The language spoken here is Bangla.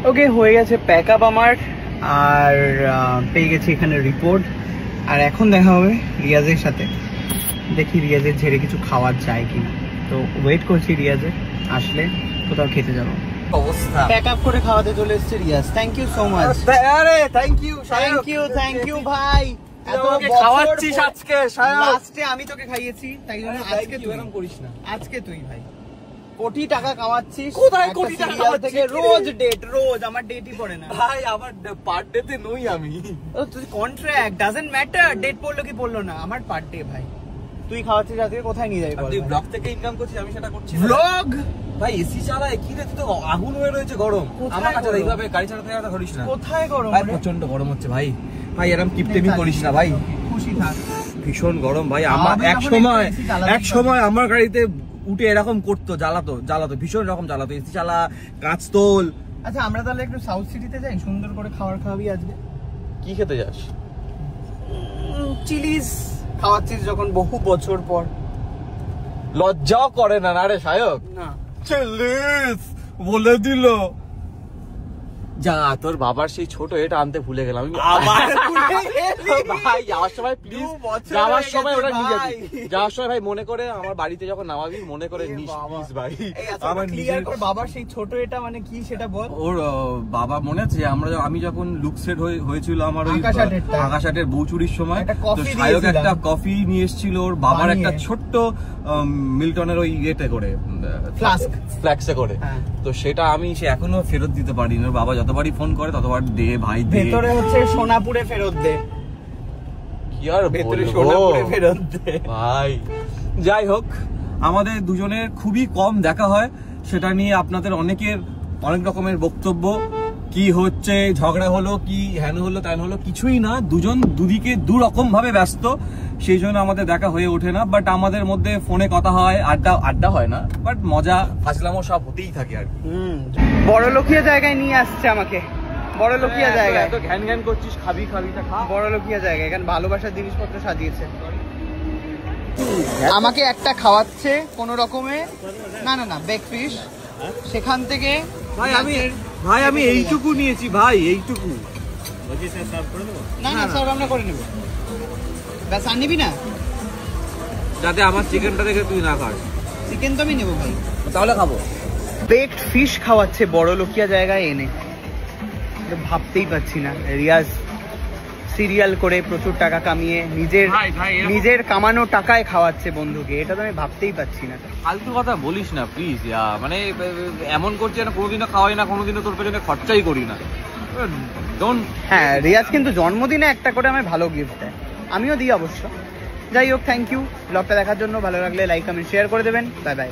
ওকে, হয়ে গেছে প্যাক আপ আমার, আর পেয়ে গেছি এখানে রিপোর্ট। আর এখন দেখা হবে রিয়াজের সাথে, দেখি রিয়াজের ঝেড়ে কিছু খাওয়ার যায় কিনা। তো ওয়েট করছি রিয়াজের আসলে কোথাও খেতে যাবো। অবস্থা প্যাক আপ করে খাওয়াতে চলে এসেছে Riaz. Thank you so much. আরে থ্যাংক ইউ ভাই। খাওয়াচ্ছিস আজকে লাস্টে আমি তোকে খাইয়েছি, তাই জন্য আজকে তুই এরকম করিস না। আজকে তুই ভাই কোটি টাকা কামাচ্ছিস। কোথায় কোটি টাকা কামাচ্ছি? রোজ ডেট, রোজ আমার ডেটই পড়ে না ভাই, আমার পার ডে তে নই আমি। তুই কন্ট্রাক্ট ডাজন্ট ম্যাটার, ডেট পড়লো কি পড়লো না, আমার পার ডে ভাই। তুই খাওয়াচ্ছিস আজকে, কোথায় নিয়ে যাবি? তুই ব্লগ থেকে ইনকাম করছিস, আমি সেটা করছি। ব্লগ ভাই এসি চালায় কি রে, তুই তো আগুন হয়ে রয়েছে গরম। আমার কাছে এইভাবে গাড়ি চালাতে যাওয়া ধরিস না। কোথায় গরম ভাই? প্রচন্ড গরম হচ্ছে ভাই। ভাই এরকম কিপটেমি করিস না ভাই, খুশি থাক। ভীষণ গরম ভাই। আমার এক সময় আমার গাড়িতে উঠে এরকম করতো, জ্বালাতো ভীষণ রকম জ্বালাতো, এসি চালা, কাঁচ তোল। আচ্ছা আমরা তাহলে একটু সাউথ সিটিতে যাই, সুন্দর করে খাবার খাওয়াবি আজকে। কি খেতে যাস? চিলিজ খাওয়াচ্ছিস যখন বহু বছর পর। লজ্জাও করে না রে সায়ক? না চিলিজ বলে দিল। যা, তোর বাবার সেই ছোট এটা আনতে ভুলে গেলাম। ভাই যাওয়ার সময় প্লিজ, যাওয়ার সময় ওটা নিয়ে যাবি। যাওয়ার সময় ভাই মনে করে আমার বাড়িতে যখন নামাবি মনে করে নিস প্লিজ ভাই। আমার নিজের বাবার সেই ছোট এটা মানে কি সেটা বল। ওর বাবা মনে আছে আমি যখন লুক সেট হয়েছিল আমার ওই আকাশাটের বউ চুরির সময়, তো সায়ক একটা কফি নিয়ে এসেছিল ওর বাবার একটা ছোট্ট মিল্টনের ওই ইয়েতে করে, ফ্ল্যাক্সে করে। তো সেটা আমি এখনো ফেরত দিতে পারিনি। ওর বাবা যতবারই ফোন করে ততবার দে ভাই দে। ভেতরে হচ্ছে সোনাপুরে ফেরত দে। কি আর ভেতরে সোনাপুরে ফেরত দে ভাই। যাই হোক, আমাদের দুজনের খুবই কম দেখা হয়, সেটা নিয়ে আপনাদের অনেকের অনেক রকমের বক্তব্য। কি হচ্ছে, ঝগড়া হলো কি, হেন হলো তেন হলো, কিছুই না। দুজন দুদিকে দু রকম ভাবে ব্যস্ত, সেই জন্য আমাদের দেখা হয়ে ওঠে না। বাট আমাদের মধ্যে ফোনে কথা হয়, আড্ডা হয় না, বাট মজা ফাজলামো সব হতেই থাকে আর কি। বড় লোকিয়া জায়গায় নিয়ে আসছে আমাকে, বড় লোকিয়া জায়গায়। তো ঘ্যান ঘ্যান করছিস, খাবি তা খা। বড় লোকিয়া জায়গায়, এখানে ভালোবাসার জিনিসপত্র সাজিয়েছে। আমাকে একটা খাওয়াচ্ছে কোন রকমে, না বেক ফিশ, সেখান থেকে ভাই আমি এইটুকু নিয়েছি ভাই, এইটুকু। না স্যার আমরা করে নেব। ব্যাস আর নিবি না? যাতে আমার চিকেনটা দেখে তুই না খাস। চিকেন তো আমি নেবো ভাই। তাহলে খাবো। বেকড ফিশ খাওয়াচ্ছে বড় লোকিয়া জায়গায় এনে, ভাবতেই পাচ্ছি না। রিয়াজ সিরিয়াল করে প্রচুর টাকা কামিয়ে নিজের কামানো টাকায় খাওয়াচ্ছে বন্ধুকে, এটা তো আমি ভাবতেই পাচ্ছি না। ফালতু কথা বলিস না প্লিজ। মানে এমন করছে না, কোনোদিনও খাওয়াই না, কোনোদিনও তোর পেছনে খরচাই করি না। হ্যাঁ, রিয়াজ কিন্তু জন্মদিনে একটা করে আমি ভালো গিফট দেয়, আমিও দিই অবশ্য। যাই হোক, থ্যাংক ইউ ব্লগটা দেখার জন্য। ভালো লাগলে লাইক কমেন্ট শেয়ার করে দেবেন। Bye bye.